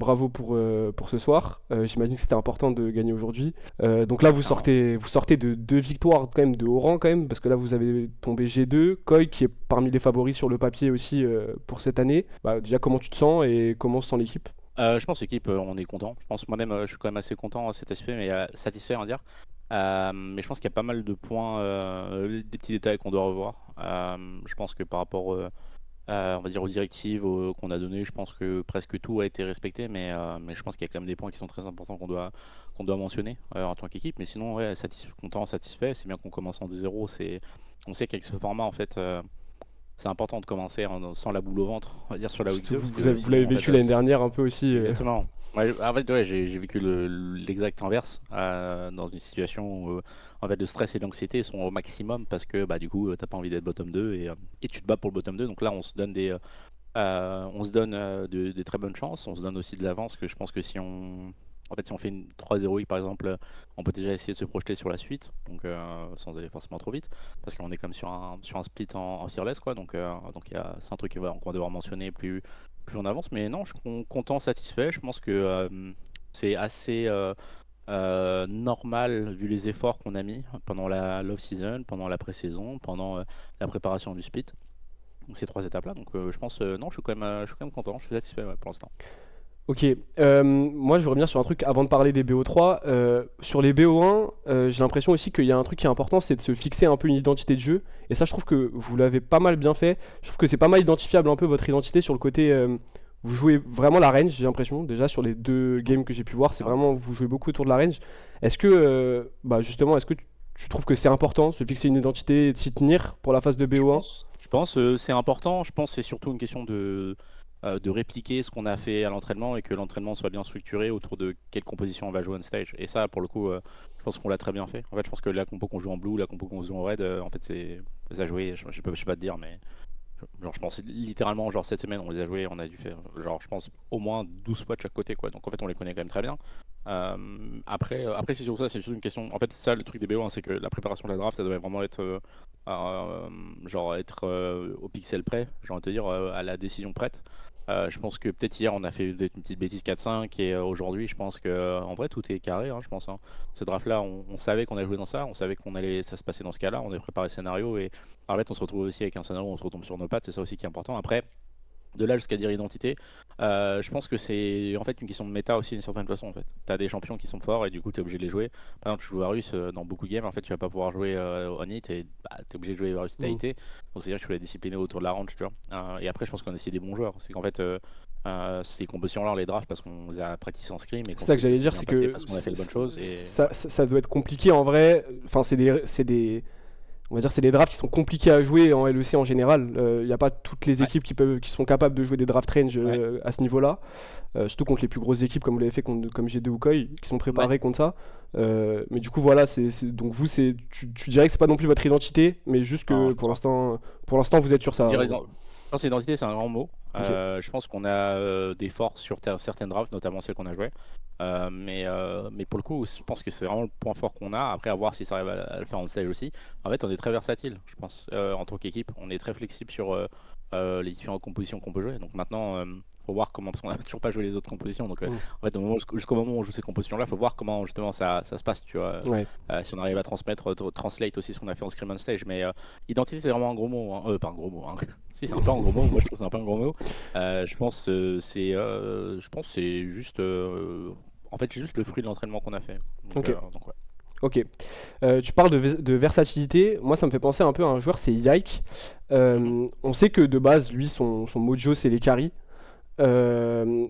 bravo pour ce soir. J'imagine que c'était important de gagner aujourd'hui. Donc là, vous sortez de 2 victoires quand même de haut rang quand même, parce que là, vous avez tombé G2, Koi qui est parmi les favoris sur le papier aussi pour cette année. Bah, déjà, comment tu te sens et comment se sent l'équipe? Je pense l'équipe, on est content. Je pense moi-même, je suis quand même assez content cet aspect, mais satisfait, on va dire. Mais je pense qu'il y a pas mal de points, des petits détails qu'on doit revoir. Je pense que par rapport, on va dire aux directives qu'on a données, je pense que presque tout a été respecté, mais je pense qu'il y a quand même des points qui sont très importants qu'on doit mentionner en tant qu'équipe. Mais sinon, ouais, content, satisfait. C'est bien qu'on commence en 2-0. On sait qu'avec ce format, en fait, c'est important de commencer sans la boule au ventre, on va dire sur la week 2, parce Vous, que vous l'avez sinon, en fait, vécu l'année dernière un peu aussi. exactement. Ouais, en fait, ouais, j'ai vécu l'exact inverse dans une situation où en fait, le stress et l'anxiété sont au maximum parce que bah, du coup, t'as pas envie d'être bottom 2 et tu te bats pour le bottom 2. Donc là, on se donne des très bonnes chances. On se donne aussi de l'avance que je pense que si on fait une 3-0 par exemple, on peut déjà essayer de se projeter sur la suite, donc sans aller forcément trop vite, parce qu'on est comme sur un split en fearless, quoi. Donc c'est un truc qu'on va devoir mentionner plus on avance. Mais non, je suis content, satisfait. Je pense que c'est assez normal vu les efforts qu'on a mis pendant la l'off-season, pendant la pré-saison, pendant la préparation du split. Donc ces 3 étapes-là. Donc je pense, non, je suis quand même content, je suis satisfait, ouais, pour l'instant. Ok, moi je veux revenir sur un truc avant de parler des BO3. Sur les BO1, j'ai l'impression aussi qu'il y a un truc qui est important, c'est de se fixer un peu une identité de jeu. Et ça, je trouve que vous l'avez pas mal bien fait. Je trouve que c'est pas mal identifiable un peu votre identité sur le côté. Vous jouez vraiment la range, j'ai l'impression. Déjà sur les 2 games que j'ai pu voir, c'est Ah. vraiment vous jouez beaucoup autour de la range. Est-ce que, bah justement, est-ce que tu trouves que c'est important de se fixer une identité et de s'y tenir pour la phase de Je BO1? pense, je pense c'est important. Je pense que c'est surtout une question de répliquer ce qu'on a fait à l'entraînement et que l'entraînement soit bien structuré autour de quelle composition on va jouer on stage. Et ça, pour le coup, je pense qu'on l'a très bien fait. En fait, je pense que la compo qu'on joue en blue, la compo qu'on joue en red, en fait, c'est ça a joué. Je sais pas te dire, mais genre, je pense littéralement, genre cette semaine, on les a joués, on a dû faire, genre, je pense au moins 12 spots de chaque côté, quoi. Donc en fait, on les connaît quand même très bien. Après c'est surtout ça, c'est surtout une question. En fait, ça, le truc des BO, hein, c'est que la préparation de la draft, ça devrait vraiment être, genre, être au pixel près, j'ai envie de te dire, à la décision prête. Je pense que peut-être hier, on a fait une petite bêtise 4-5 et aujourd'hui, je pense que en vrai, tout est carré, hein, je pense. Hein. Ce draft-là, on savait qu'on allait jouer dans ça, on savait ça se passait dans ce cas-là, on avait préparé le scénario et en fait, on se retrouve aussi avec un scénario où on se retombe sur nos pattes, c'est ça aussi qui est important. Après, de là jusqu'à dire identité, je pense que c'est en fait une question de méta aussi d'une certaine façon. En fait, tu as des champions qui sont forts et du coup tu es obligé de les jouer. Par exemple, tu joues Varus dans beaucoup de games, en fait tu vas pas pouvoir jouer on hit et bah, tu es obligé de jouer Varus Mm. TIT. Donc c'est à dire que tu faut les discipliner autour de la range, tu vois. Et après je pense qu'on a essayé des bons joueurs. C'est qu'en fait ces compositions là on les draft parce qu'on les a practice en scrim et C'est qu'en ça que fait ça j'allais s'est dire, bien c'est passé que parce qu'on a fait les bonnes choses et ça, ouais. ça doit être compliqué en vrai. Enfin, on va dire, c'est des drafts qui sont compliqués à jouer en LEC en général. Il n'y a pas toutes les Ouais, équipes qui sont capables de jouer des draft range ouais, à ce niveau-là. Surtout contre les plus grosses équipes comme vous l'avez fait comme G2 ou Koi, qui sont ouais. préparés contre ça. Mais du coup, voilà, donc vous, tu dirais que c'est pas non plus votre identité, mais juste Non, que je pense pas. pour l'instant, vous êtes sur Je ça. dirais, je pense que l'identité, c'est un grand mot. Ok. Je pense qu'on a des forces sur certaines drafts, notamment celles qu'on a jouées. Mais pour le coup, je pense que c'est vraiment le point fort qu'on a. Après, à voir si ça arrive à le faire en stage aussi. En fait, on est très versatile, je pense, en tant qu'équipe. On est très flexible sur les différentes compositions qu'on peut jouer. Donc maintenant, faut voir comment, parce qu'on n'a toujours pas joué les autres compositions. Donc Mm. en fait, jusqu'au moment où on joue ces compositions-là, faut voir comment justement ça se passe. Tu vois, Ouais. si on arrive à transmettre, translate aussi ce qu'on a fait en scrim on stage. Mais identité, c'est vraiment un gros mot. Hein. Pas un gros mot. Hein. Si, c'est un peu un gros mot. Moi, je trouve que c'est un peu un gros mot. Je pense c'est juste en fait c'est juste le fruit de l'entraînement qu'on a fait. Ok. Donc ouais. Ok. Tu parles de versatilité. Moi, ça me fait penser un peu à un joueur, c'est Yike. Mhm. On sait que de base, lui, son mojo, c'est les carries. Euh,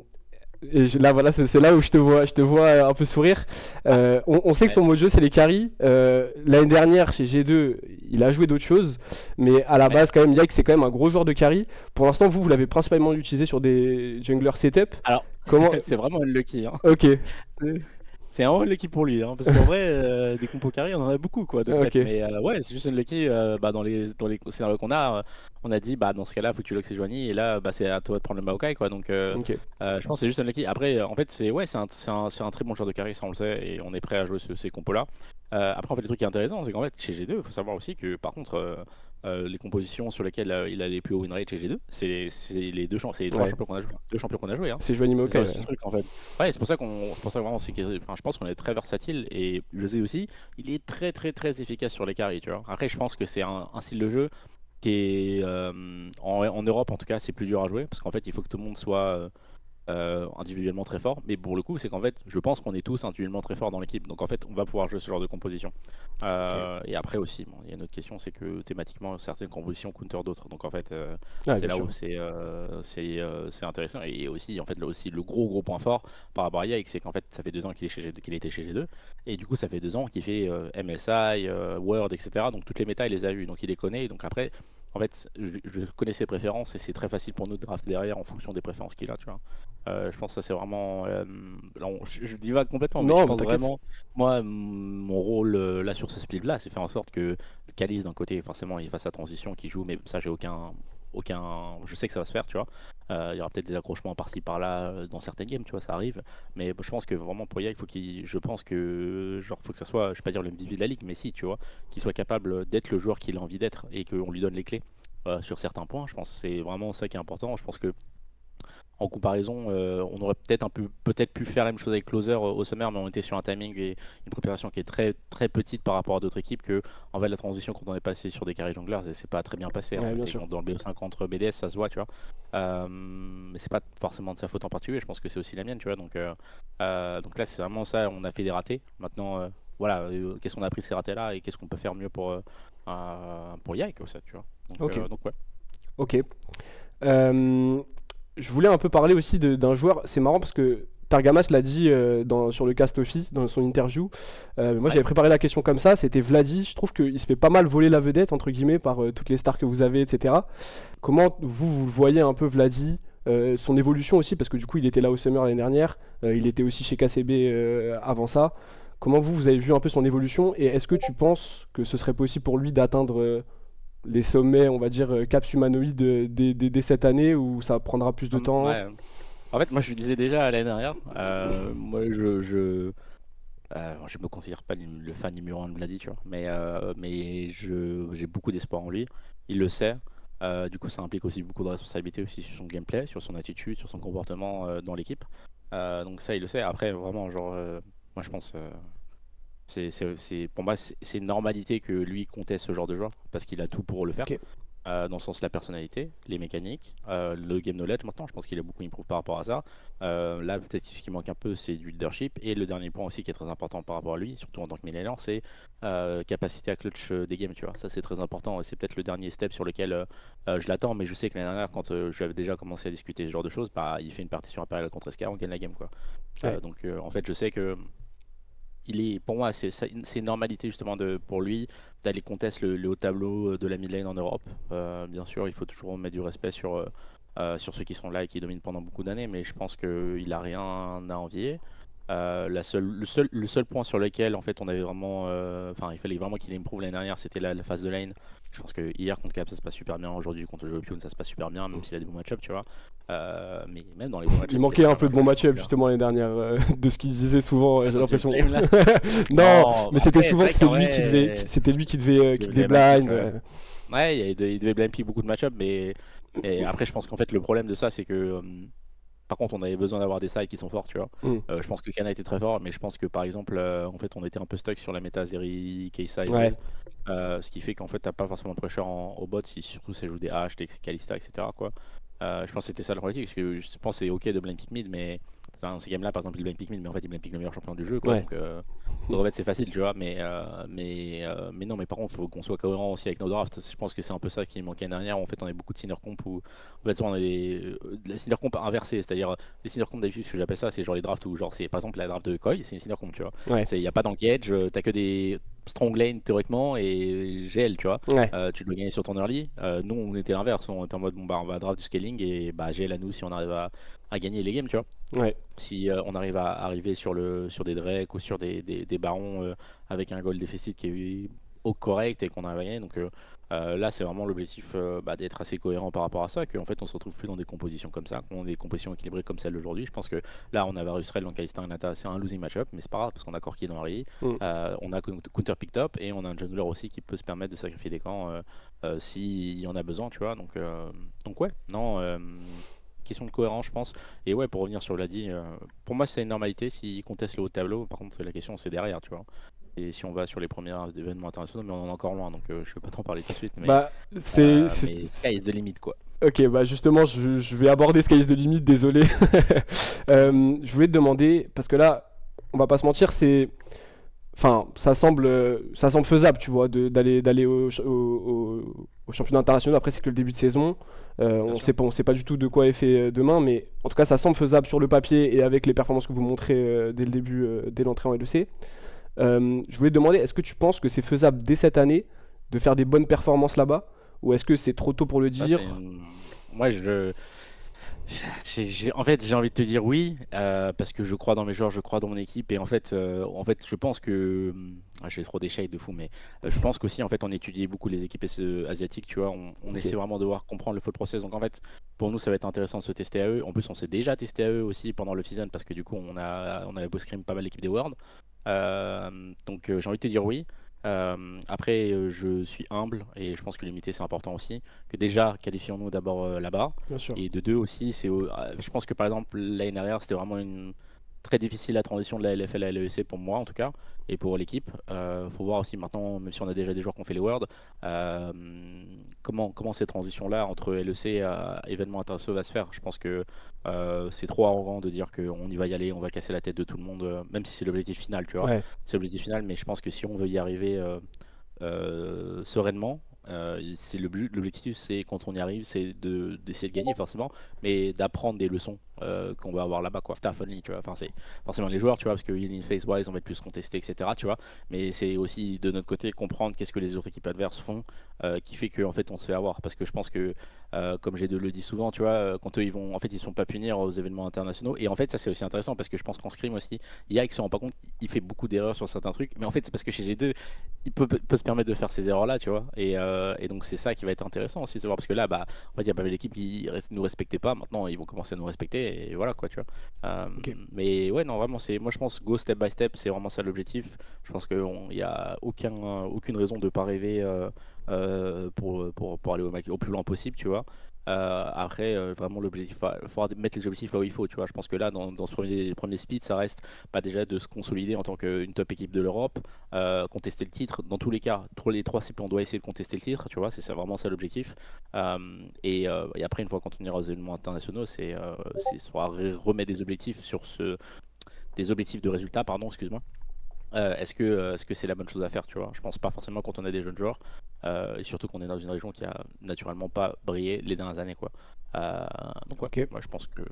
Là, voilà, c'est là où je te vois un peu sourire. Ah, On sait que ouais, son mojo, c'est les carries. L'année dernière, chez G2, il a joué d'autres choses. Mais à la ouais. base, quand même, Yike, c'est quand même un gros joueur de carry. Pour l'instant, vous l'avez principalement utilisé sur des junglers setup. Alors Comment. c'est vraiment unlucky. Hein. Ok, C'est c'est vraiment unlucky pour lui, hein, parce qu'en vrai, des compos carrés, on en a beaucoup quoi, de prêtes. ok. Mais ouais, c'est juste unlucky. Bah, dans les scénarios qu'on a, on a dit bah dans ce cas-là, faut que tu locks Joanie et là, bah, c'est à toi de prendre le Maokai quoi. Donc Ok. je pense que c'est juste unlucky. Après, en fait, c'est un très bon joueur de carry, ça on le sait, et on est prêt à jouer ces compos là. Après, en fait, le truc qui est intéressant, c'est qu'en fait, chez G2, il faut savoir aussi que par contre, les compositions sur lesquelles il a les plus hauts win rates chez G2, c'est les deux c'est les trois Ouais. champions qu'on a joué, deux champions qu'on a joué. Hein. C'est Joanny C'est ça Mokai, aussi le truc en fait. Ouais, c'est pour ça que vraiment, enfin, je pense qu'on est très versatile et je sais aussi, il est très très très efficace sur les carries, tu vois. Après, je pense que c'est un style de jeu qui est en Europe en tout cas, c'est plus dur à jouer parce qu'en fait, il faut que tout le monde soit individuellement très fort, mais pour le coup c'est qu'en fait je pense qu'on est tous individuellement très forts dans l'équipe, donc en fait on va pouvoir jouer ce genre de composition. Ok. Et après aussi bon, il y a une autre question, c'est que thématiquement certaines compositions counter d'autres, donc en fait Ah, c'est bien là sûr. où c'est intéressant, et aussi en fait là aussi le gros point fort par rapport à Yike, c'est qu'en fait ça fait 2 ans qu'il est qu'il était chez G2, et du coup ça fait 2 ans qu'il fait MSI, Word, etc. Donc toutes les méta il les a eues, donc il les connaît, donc après en fait je connais ses préférences et c'est très facile pour nous de drafter derrière en fonction des préférences qu'il a, tu vois. Je pense que ça c'est vraiment. Là, je divague complètement, mais je Non, mais pense t'inquiète. vraiment. Moi, mon rôle là sur ce split là, c'est faire en sorte que Calice d'un côté, forcément, il fasse sa transition, qu'il joue, mais ça, j'ai aucun. Je sais que ça va se faire, tu vois. Il y aura peut-être des accrochements par-ci par-là dans certaines games, tu vois, ça arrive. Mais je pense que vraiment pour Yaya, il faut qu'il. Je pense que. Genre, faut que ça soit, je vais pas dire le MVP de la ligue, mais si, tu vois, qu'il soit capable d'être le joueur qu'il a envie d'être et qu'on lui donne les clés sur certains points. Je pense que c'est vraiment ça qui est important. Je pense que en comparaison, on aurait peut-être pu faire la même chose avec Closer au Summer, mais on était sur un timing et une préparation qui est très très petite par rapport à d'autres équipes. Que en fait la transition quand on est passé sur des carrés jongleurs, c'est pas très bien passé en Ouais, bien fait. Et sûr. dans le BO5 contre BDS, ça se voit, tu vois. Mais c'est pas forcément de sa faute en particulier. Je pense que c'est aussi la mienne, tu vois. Donc là, c'est vraiment ça. On a fait des ratés. Maintenant, voilà, qu'est-ce qu'on a appris de ces ratés-là et qu'est-ce qu'on peut faire mieux pour Yike, ça, tu vois. Ok. Donc ouais. Ok. Euh, je voulais un peu parler aussi d'un joueur. C'est marrant parce que Targamas l'a dit sur le cast Offi, dans son interview. Moi, Ouais. j'avais préparé la question comme ça. C'était Vladi. Je trouve qu'il se fait pas mal voler la vedette, entre guillemets, par toutes les stars que vous avez, etc. Comment vous le voyez un peu, Vladi, son évolution aussi, parce que du coup, il était là au Summer l'année dernière. Il était aussi chez KCB avant ça. Comment vous avez vu un peu son évolution, et est-ce que tu penses que ce serait possible pour lui d'atteindre les sommets, on va dire, caps humanoïdes dès cette année, ou ça prendra plus de temps? Ouais. En fait, moi je le disais déjà l'année dernière. Moi je me considère pas le fan numéro 1 de Vladi, tu vois. Mais j'ai beaucoup d'espoir en lui. Il le sait. Du coup, ça implique aussi beaucoup de responsabilité aussi sur son gameplay, sur son attitude, sur son comportement dans l'équipe. Donc ça, il le sait. Après, vraiment, genre, moi je pense, pour moi, c'est une normalité que lui conteste ce genre de joueur parce qu'il a tout pour le faire. Ok. Dans le sens la personnalité, les mécaniques, le game knowledge maintenant, je pense qu'il a beaucoup improve par rapport à ça. Là, peut-être ce qui manque un peu, c'est du leadership. Et le dernier point aussi qui est très important par rapport à lui, surtout en tant que millénaire, c'est capacité à clutch des games, tu vois. Ça, c'est très important. C'est peut-être le dernier step sur lequel je l'attends, mais je sais que l'année dernière, quand je avais déjà commencé à discuter ce genre de choses, bah, il fait une partie sur Imperial contre SK, on gagne la game, quoi. Ouais. En fait, je sais que pour moi, c'est une normalité justement pour lui d'aller contester le haut tableau de la mid lane en Europe. Bien sûr, il faut toujours mettre du respect sur ceux qui sont là et qui dominent pendant beaucoup d'années, mais je pense qu'il n'a rien à envier. Le seul point sur lequel en fait on avait vraiment, enfin il fallait vraiment qu'il improve l'année dernière, c'était la phase de lane. Je pense que hier contre Cap ça se passe super bien, aujourd'hui contre Joe ça se passe super bien, même s'il a des bons match-ups, tu vois. Mais même dans les bons match-ups, Il il fait manquait un super peu bien de bon jouer, je match-up pense, justement l'année dernière, de ce qu'il disait souvent, j'ai Attends, tu l'impression. blâmes, là. Non, Non, mais bah c'était après, souvent c'est que vrai qu'en vrai, c'était lui il qui devenait devait blind blind. pick, ouais. Ouais, il devait blind pick beaucoup de match-up, mais et après, je pense qu'en fait, le problème de ça, c'est que par contre, on avait besoin d'avoir des sides qui sont forts, tu vois. Mm. Je pense que Kana était très fort, mais je pense que par exemple, en fait, on était un peu stuck sur la méta Zeri, Keisa et Ouais. Zed. Ce qui fait qu'en fait, t'as pas forcément de pressure au bot, si surtout ça joue des H, des Kalista, etc. Quoi. Je pense que c'était ça le problématique, parce que je pense que c'est ok de blind pick mid, mais dans ces games-là, par exemple, il blind pick mid, mais en fait, il blind pick le meilleur champion du jeu, quoi. Ouais. Donc, en fait, c'est facile, tu vois. Mais non, mais par contre, il faut qu'on soit cohérent aussi avec nos drafts. Je pense que c'est un peu ça qui manquait l'année dernière. En fait, on a beaucoup de senior comp où, en fait, on a de la senior comp inversée, c'est-à-dire les senior comp d'habitude, ce que j'appelle ça, c'est genre les drafts où, genre, c'est par exemple la draft de Koi, c'est une senior comp, tu vois. Ouais. Il n'y a pas d'engage, t'as que des strong lane théoriquement et GL, tu vois. Ouais. Tu dois gagner sur ton early. Nous, on était l'inverse, on était en mode bon, bah, on va draft du scaling et bah, GL à nous si on arrive à gagner les games, tu vois. Ouais. Si on arrive à arriver sur des Drake ou sur des barons avec un gold déficit qui est au correct et qu'on a gagné. Donc là, c'est vraiment l'objectif d'être assez cohérent par rapport à ça, qu'en fait on se retrouve plus dans des compositions comme ça, qu'on ait des compositions équilibrées comme celle d'aujourd'hui. Je pense que là, on a Varus Rel, donc Alistar et Nata, c'est un losing match-up, mais c'est pas grave parce qu'on a Corki dans Rally, Mm. on a Counter picked up et on a un jungler aussi qui peut se permettre de sacrifier des camps s'il y en a besoin, tu vois. Donc ouais, non. Question de cohérence, je pense. Et ouais, pour revenir sur Vladi, pour moi, c'est une normalité s'ils contestent le haut de tableau. Par contre, la question, c'est derrière, tu vois. Et si on va sur les premiers événements internationaux, mais on en est encore loin, donc je vais pas t'en parler tout de suite. Bah, Mais sky is the limit, quoi. Ok, bah justement, je vais aborder Sky is the Limit, désolé. Je voulais te demander, parce que là, on va pas se mentir, enfin, ça semble faisable, tu vois, d'aller au championnat international. Après, c'est que le début de saison. Bien sûr. On sait pas du tout de quoi est fait demain, mais en tout cas, ça semble faisable sur le papier et avec les performances que vous montrez dès le début, dès l'entrée en LEC. Je voulais te demander, est-ce que tu penses que c'est faisable dès cette année de faire des bonnes performances là-bas, ou est-ce que c'est trop tôt pour le Ça, dire? Moi, en fait, j'ai envie de te dire oui, parce que je crois dans mes joueurs, je crois dans mon équipe, et en fait, je pense que, je vais trop des shades de fou, mais je pense qu'aussi, en fait, on étudie beaucoup les équipes asiatiques, tu vois, on Ok. essaie vraiment de voir comprendre le full process, donc en fait, pour nous, ça va être intéressant de se tester à eux. En plus, on s'est déjà testé à eux aussi pendant le season, parce que du coup, on avait beau scrim pas mal l'équipe des Worlds, donc j'ai envie de te dire oui. Après, je suis humble et je pense que l'unité c'est important aussi. Que déjà, qualifions-nous d'abord là-bas. Bien sûr. Et de deux aussi, je pense que par exemple l'année dernière c'était vraiment très difficile la transition de la LFL à la LEC pour moi en tout cas et pour l'équipe. Faut voir aussi maintenant, même si on a déjà des joueurs qui ont fait les Worlds, euh, comment ces transitions-là entre LEC et événements internationaux va se faire. Je pense que c'est trop arrogant de dire qu'on y va y aller, on va casser la tête de tout le monde, même si c'est l'objectif final, tu vois. Ouais. C'est l'objectif final, mais je pense que si on veut y arriver sereinement. C'est l'objectif, c'est quand on y arrive, c'est d'essayer de gagner forcément, mais d'apprendre des leçons qu'on va avoir là-bas, quoi. Staff only, tu vois. Enfin, c'est forcément les joueurs, tu vois, parce que in face wise, on va être plus contesté, etc. Tu vois. Mais c'est aussi de notre côté comprendre qu'est-ce que les autres équipes adverses font, qui fait qu'en fait on se fait avoir. Parce que je pense que, comme j'ai le dit souvent, tu vois, quand eux ils vont, en fait, ils sont pas punir aux événements internationaux. Et en fait, ça c'est aussi intéressant parce que je pense qu'en scrim aussi, Yike se rend pas compte qu'il fait beaucoup d'erreurs sur certains trucs. Mais en fait, c'est parce que chez G2 il peut se permettre de faire ces erreurs-là, tu vois. Et donc c'est ça qui va être intéressant aussi de voir parce que là, bah, en fait, il y a pas mal d'équipes qui nous respectaient pas. Maintenant, ils vont commencer à nous respecter et voilà quoi, tu vois. Ok. Mais ouais, non, vraiment, moi je pense go step by step, c'est vraiment ça l'objectif. Je pense qu'il n'y a aucune raison de pas rêver pour aller au plus loin possible, tu vois. Après, vraiment, l'objectif, il faudra mettre les objectifs là où il faut, tu vois. Je pense que là, dans ce premier split, ça reste pas déjà de se consolider en tant qu'une top équipe de l'Europe, contester le titre. Dans tous les cas, les trois cibles, on doit essayer de contester le titre, tu vois. C'est vraiment ça l'objectif. Et après, une fois qu'on ira aux événements internationaux, faudra remettre des objectifs des objectifs de résultats, pardon, excuse-moi. Est-ce que c'est la bonne chose à faire, tu vois? Je pense pas forcément quand on a des jeunes joueurs, et surtout qu'on est dans une région qui a naturellement pas brillé les dernières années, quoi. Donc ouais, Ok. moi je pense que